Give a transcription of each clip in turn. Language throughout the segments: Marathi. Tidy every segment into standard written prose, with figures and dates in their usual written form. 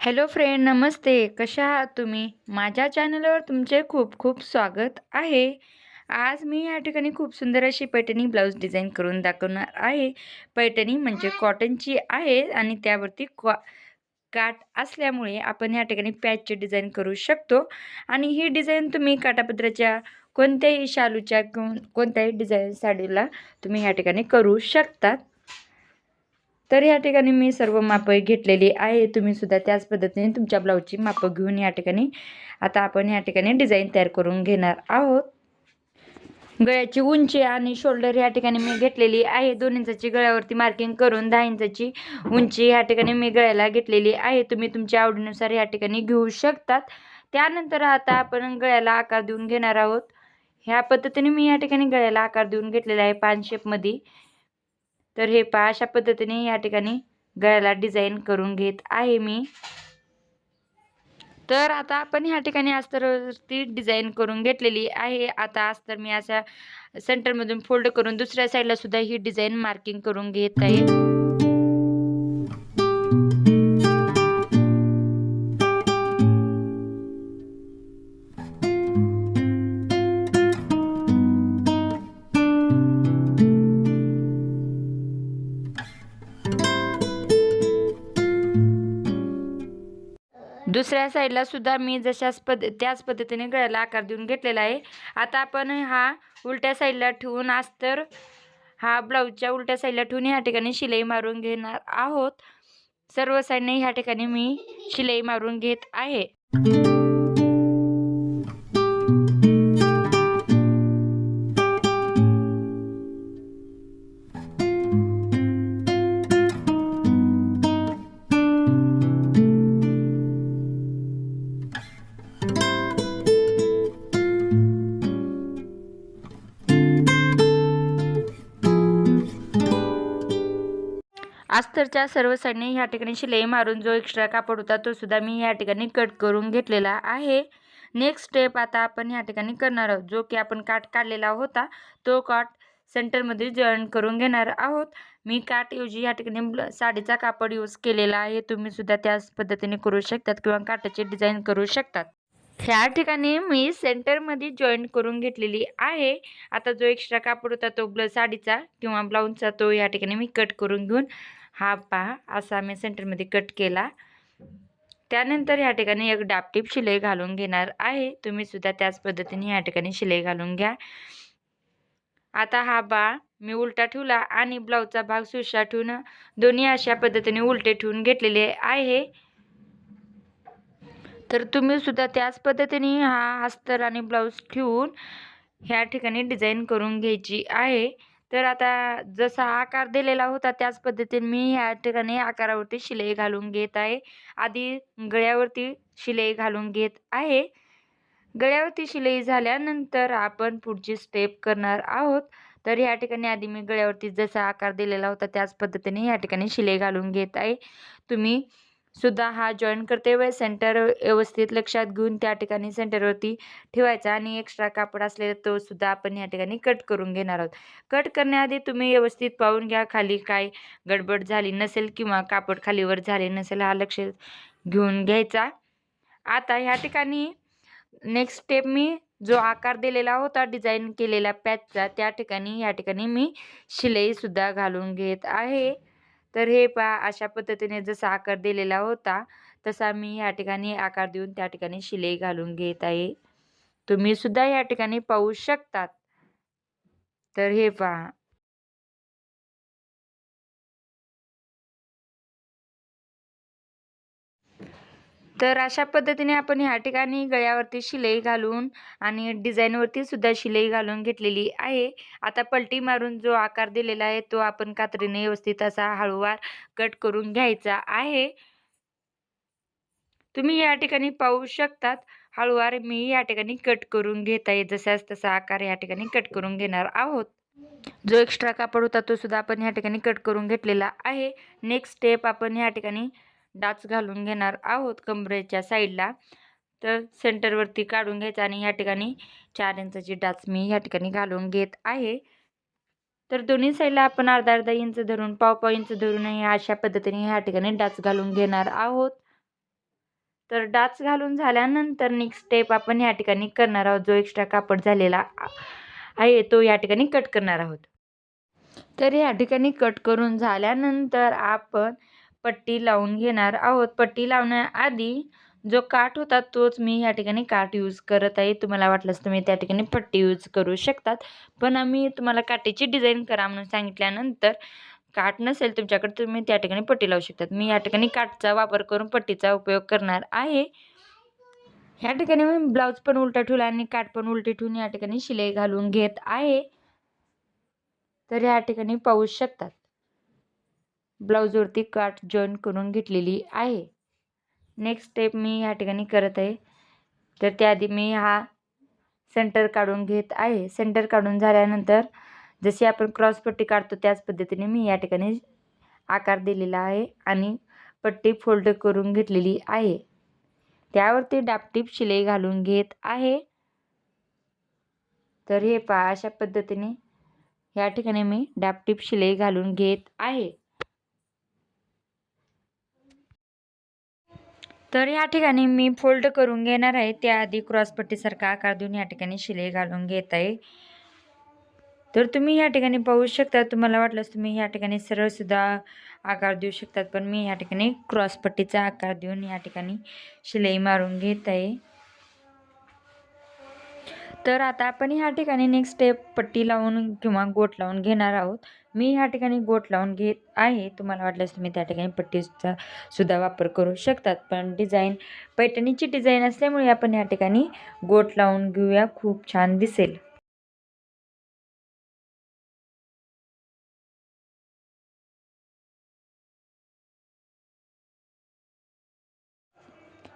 हॅलो फ्रेंड, नमस्ते. कशा आहात तुम्ही? माझ्या चॅनलवर तुमचे खूप खूप स्वागत आहे. आज मी या ठिकाणी खूप सुंदर अशी पैठणी ब्लाऊज डिझाईन करून दाखवणार आहे. पैठणी म्हणजे कॉटनची आहे आणि त्यावरती काठ असल्यामुळे आपण या ठिकाणी पॅचची डिझाईन करू शकतो आणि ही डिझाईन तुम्ही काठापदराच्या कोणत्याही शालूच्या किंवा कोणत्याही डिझाईन साडीला तुम्ही या ठिकाणी करू शकतात. तर या ठिकाणी मी सर्व मापं घेतलेली आहे. तुम्ही सुद्धा त्याच पद्धतीने तुमच्या ब्लाऊजची मापं घेऊन या ठिकाणी आता आपण या ठिकाणी डिझाईन तयार करून घेणार आहोत. गळ्याची उंची आणि शोल्डर या ठिकाणी मी घेतलेली आहे. 2 इंचाची गळ्यावरती मार्किंग करून 10 इंचाची उंची या ठिकाणी मी गळ्याला घेतलेली आहे. तुम्ही तुमच्या आवडीनुसार या ठिकाणी घेऊ शकतात. त्यानंतर आता आपण गळ्याला आकार देऊन घेणार आहोत. ह्या पद्धतीने मी या ठिकाणी गळ्याला आकार देऊन घेतलेला आहे पान शेपमध्ये. तर हे पहा, अशा पद्धतीने या ठिकाणी गळ्याला डिझाईन करून घेत आहे मी. तर आता आपण ह्या ठिकाणी अस्तरवरती डिझाईन करून घेतलेली आहे. आता अस्तर मी अशा सेंटरमधून फोल्ड करून दुसऱ्या साईडला सुद्धा ही डिझाईन मार्किंग करून घेत आहे. दुसऱ्या साईडला सुद्धा मी त्याच पद्धतीने गळ्याला आकार देऊन घेतलेला आहे. आता आपण हा उलट्या साईडला ठेवून अस्तर हा ब्लाऊजच्या उलट्या साईडला ठेवून ह्या ठिकाणी शिलाई मारून घेणार आहोत. सर्व साईडने ह्या ठिकाणी मी शिलाई मारून घेत आहे. अस्तरच्या सर्व साईडने ह्या ठिकाणी शिलाई मारून जो एक्स्ट्रा कापड होता तो सुद्धा मी ह्या ठिकाणी कट करून घेतलेला आहे. नेक्स्ट स्टेप आता आपण ह्या ठिकाणी करणार आहोत. जो की आपण काठ काढलेला होता तो काठ सेंटरमध्ये जॉईन करून घेणार आहोत. मी काठऐवजी ह्या ठिकाणी साडीचा कापड यूज केलेला आहे. तुम्ही सुद्धा त्याच पद्धतीने करू शकतात किंवा काठाची डिझाईन करू शकतात. ह्या ठिकाणी मी सेंटरमध्ये जॉईन करून घेतलेली आहे. आता जो एक्स्ट्रा कापड होता तो साडीचा किंवा ब्लाऊजचा तो या ठिकाणी मी कट करून घेऊन हा पहा असा मी सेंटरमध्ये कट केला. त्यानंतर या ठिकाणी एक डापटीप शिलाई घालून घेणार आहे. तुम्ही सुद्धा त्याच पद्धतीने या ठिकाणी शिलाई घालून घ्या. आता हा बाळ मी उलटा ठेवला आणि ब्लाऊजचा भाग सुशा ठेवून दोन्ही अशा पद्धतीने उलटे ठेवून घेतलेले आहे. तर तुम्ही सुद्धा त्याच पद्धतीने हा अस्तर आणि ब्लाऊज ठेवून ह्या ठिकाणी डिझाईन करून घ्यायची आहे. तर आता जसा आकार दिलेला होता त्याच पद्धतीने मी ह्या ठिकाणी आकारावरती शिलाई घालून घेत आहे. आधी गळ्यावरती शिलाई घालून घेत आहे. गळ्यावरती शिलाई झाल्यानंतर आपण पुढची स्टेप करणार आहोत. तर ह्या ठिकाणी आधी मी गळ्यावरती जसा आकार दिलेला होता त्याच पद्धतीने ह्या ठिकाणी शिलाई घालून घेत आहे. तुम्ही सुद्धा हा जॉईन करते वेळेस सेंटर व्यवस्थित लक्षात घेऊन त्या ठिकाणी सेंटरवरती ठेवायचा आणि एक्स्ट्रा कापड असलेला तो सुद्धा आपण या ठिकाणी कट करून घेणार आहोत. कट करण्याआधी तुम्ही व्यवस्थित पाहून घ्या खाली काय गडबड झाली नसेल किंवा कापड खालीवर झाले नसेल हा लक्ष घेऊन घ्यायचा. आता ह्या ठिकाणी नेक्स्ट स्टेप मी जो आकार दिलेला होता डिझाईन केलेला पॅचचा त्या ठिकाणी या ठिकाणी मी शिलाई सुद्धा घालून घेत आहे. तर हे पहा अशा पद्धतीने जसा आकार दिलेला होता तसा मी या ठिकाणी आकार देऊन त्या ठिकाणी शिलाई घालून घेत आहे. तुम्ही सुद्धा या ठिकाणी पाहू शकतात. तर हे पहा. तर अशा पद्धतीने आपण ह्या ठिकाणी गळ्यावरती शिलाई घालून आणि डिझाईनवरती सुद्धा शिलाई घालून घेतलेली आहे. आता पलटी मारून जो आकार दिलेला आहे तो आपण कात्रीने व्यवस्थित असा हळूवार कट करून घ्यायचा आहे. तुम्ही या ठिकाणी पाहू शकतात हळूवार मी या ठिकाणी कट करून घेत आहे. जसाच तसा आकार या ठिकाणी कट करून घेणार आहोत. जो एक्स्ट्रा कापड होता तो सुद्धा आपण ह्या ठिकाणी कट करून घेतलेला आहे. नेक्स्ट स्टेप आपण ह्या ठिकाणी डाच घालून घेणार आहोत कमरेच्या साईडला. तर सेंटरवरती काढून घ्यायचा आणि ह्या ठिकाणी 4 इंचाची डाच मी ह्या ठिकाणी घालून घेत आहे. तर दोन्ही साईडला आपण अर्धा इंच धरून पाव इंच धरून अशा पद्धतीने ह्या ठिकाणी डाच घालून घेणार आहोत. तर डाच घालून झाल्यानंतर नेक्स्ट स्टेप आपण या ठिकाणी करणार आहोत. जो एक्स्ट्रा कापड झालेला आहे तो या ठिकाणी कट करणार आहोत. तर या ठिकाणी कट करून झाल्यानंतर आपण पट्टी लावून घेणार आहोत. पट्टी लावण्याआधी जो काठ होता तोच मी या ठिकाणी काठ यूज करत आहे. तुम्हाला वाटलंच तुम्ही त्या ठिकाणी पट्टी यूज करू शकतात, पण आम्ही तुम्हाला काठीची डिझाईन करा म्हणून सांगितल्यानंतर काठ नसेल तुमच्याकडे तुम्ही त्या ठिकाणी पट्टी लावू शकतात. मी या ठिकाणी काठचा वापर करून पट्टीचा उपयोग करणार आहे. ह्या ठिकाणी मी ब्लाऊज पण उलटा ठेवला आणि काठ पण उलटी ठेवून या ठिकाणी शिलाई घालून घेत आहे. तर या ठिकाणी पाहू शकतात ब्लाऊजवरती काठ जॉईन करून घेतलेली आहे. नेक्स्ट स्टेप मी या ठिकाणी करत आहे. तर त्याआधी मी हा सेंटर काढून घेत आहे. सेंटर काढून झाल्यानंतर जशी आपण क्रॉस पट्टी काढतो त्याच पद्धतीने मी या ठिकाणी आकार दिलेला आहे आणि पट्टी फोल्ड करून घेतलेली आहे. त्यावरती डापटीप शिलाई घालून घेत आहे. तर हे पहा, अशा पद्धतीने या ठिकाणी मी डापटीप शिलाई घालून घेत आहे. तर या ठिकाणी मी फोल्ड करून घेणार आहे. त्याआधी क्रॉसपट्टीसारखा आकार देऊन या ठिकाणी शिलाई घालून घेत आहे. तर तुम्ही या ठिकाणी पाहू शकता, तुम्हाला वाटलंच तुम्ही या ठिकाणी सरळ सुद्धा आकार देऊ शकतात, पण मी या ठिकाणी क्रॉसपट्टीचा आकार देऊन या ठिकाणी शिलाई मारून घेत आहे. तर आता आपण ह्या ठिकाणी नेक्स्ट स्टेप पट्टी लावून किंवा गोट लावून घेणार आहोत. मी ह्या ठिकाणी गोट लावून घेत आहे. तुम्हाला वाटल्यास तुम्ही त्या ठिकाणी पट्टीचा सुद्धा वापर करू शकतात, पण डिझाईन पैठणीची डिझाईन असल्यामुळे आपण या ठिकाणी गोट लावून घेऊया, खूप छान दिसेल.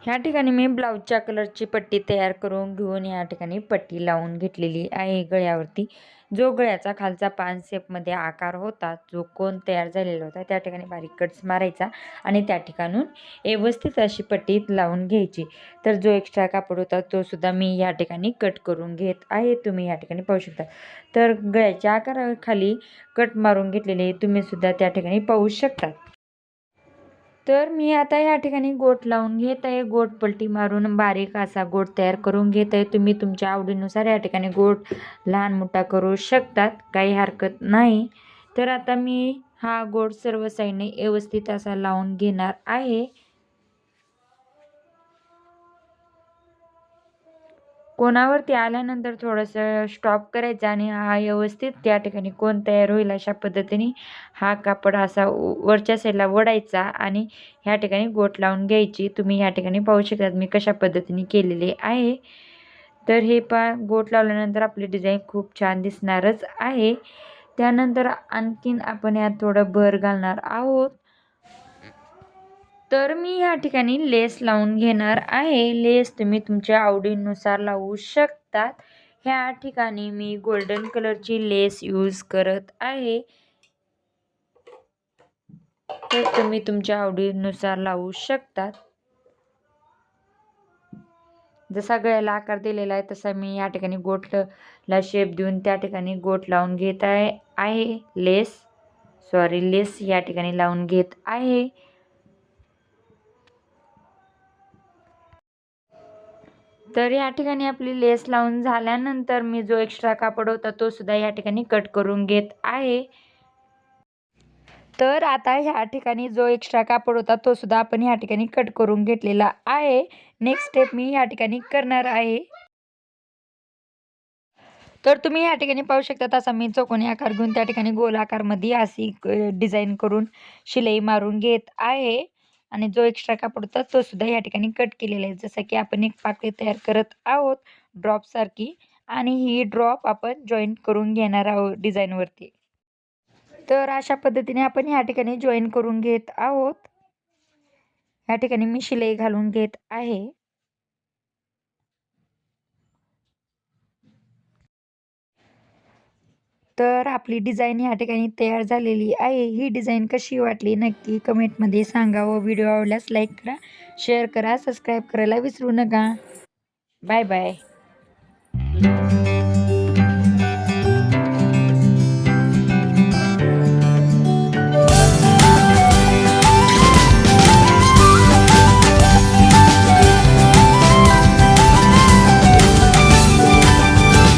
ह्या ठिकाणी मी ब्लाऊजच्या कलरची पट्टी तयार करून घेऊन या ठिकाणी पट्टी लावून घेतलेली आहे गळ्यावरती. जो गळ्याचा खालचा पान शेपमध्ये आकार होता, जो कोन तयार झालेला होता, त्या ठिकाणी बारीक कट्स मारायचा आणि त्या ठिकाणून व्यवस्थित अशी पट्टी लावून घ्यायची. तर जो एक्स्ट्रा कापड होता तो सुद्धा मी या ठिकाणी कट करून घेत आहे. तुम्ही या ठिकाणी पाहू शकता. तर गळ्याच्या आकाराखाली कट मारून घेतलेले तुम्ही सुद्धा त्या ठिकाणी पाहू शकता. तर मी आता या ठिकाणी गोट लावून घेत आहे. गोट पलटी मारून बारीक असा गोट तयार करून घेत आहे. तुम्ही तुमच्या आवडीनुसार या ठिकाणी गोट लहान मोठा करू शकतात, काही हरकत नाही. तर आता मी हा गोट सर्व साईडने व्यवस्थित असा लावून घेणार आहे. कोणावरती आल्यानंतर थोडंसं स्टॉप करायचं आणि हा व्यवस्थित त्या ठिकाणी कोण तयार होईल अशा पद्धतीने हा कापड असा वरच्या साईडला वडायचा आणि ह्या ठिकाणी गोट लावून घ्यायची. तुम्ही ह्या ठिकाणी पाहू शकता मी कशा पद्धतीने केलेले आहे. तर हे गोट लावल्यानंतर आपली डिझाईन खूप छान दिसणारच आहे. त्यानंतर आणखीन आपण यात थोडं भर घालणार आहोत. तर मी या ठिकाणी लेस लावून घेणार आहे. लेस तुम्ही तुमच्या आवडीनुसार लावू शकतात. ह्या ठिकाणी मी गोल्डन कलरची लेस यूज करत आहे. तर तुम्ही तुमच्या आवडीनुसार लावू शकतात. जसा गळ्याला आकार दिलेला आहे तसा मी या ठिकाणी गोटला शेप देऊन त्या ठिकाणी गोट लावून घेत आहे. लेस या ठिकाणी लावून घेत आहे. तर या ठिकाणी आपली लेस लावून झाल्यानंतर मी जो एक्स्ट्रा कापड होता तो सुद्धा या ठिकाणी कट करून घेत आहे. तर आता ह्या ठिकाणी जो एक्स्ट्रा कापड होता तो सुद्धा आपण ह्या ठिकाणी कट करून घेतलेला आहे. नेक्स्ट स्टेप मी ह्या ठिकाणी करणार आहे. तर तुम्ही ह्या ठिकाणी पाहू शकता तसा मी चौकोनी आकार घेऊन त्या ठिकाणी गोल आकारमध्ये अशी डिझाईन करून शिलाई मारून घेत आहे. आणि जो एक्स्ट्रा कापड होता तो सुद्धा या ठिकाणी कट केलेला आहे. जसं की आपण एक पाकळी तयार करत आहोत ड्रॉपसारखी, आणि ही ड्रॉप आपण जॉईन करून घेणार आहोत डिझाईनवरती. तर अशा पद्धतीने आपण ह्या ठिकाणी जॉईन करून घेत आहोत. ह्या ठिकाणी मी शिलाई घालून घेत आहे. तर आपली डिझाईन ह्या ठिकाणी तयार झालेली आहे. ही डिझाईन कशी वाटली नक्की कमेंटमध्ये सांगा व व्हिडिओ आवडल्यास लाईक करा, शेअर करा, सबस्क्राईब करायला विसरू नका. Bye bye.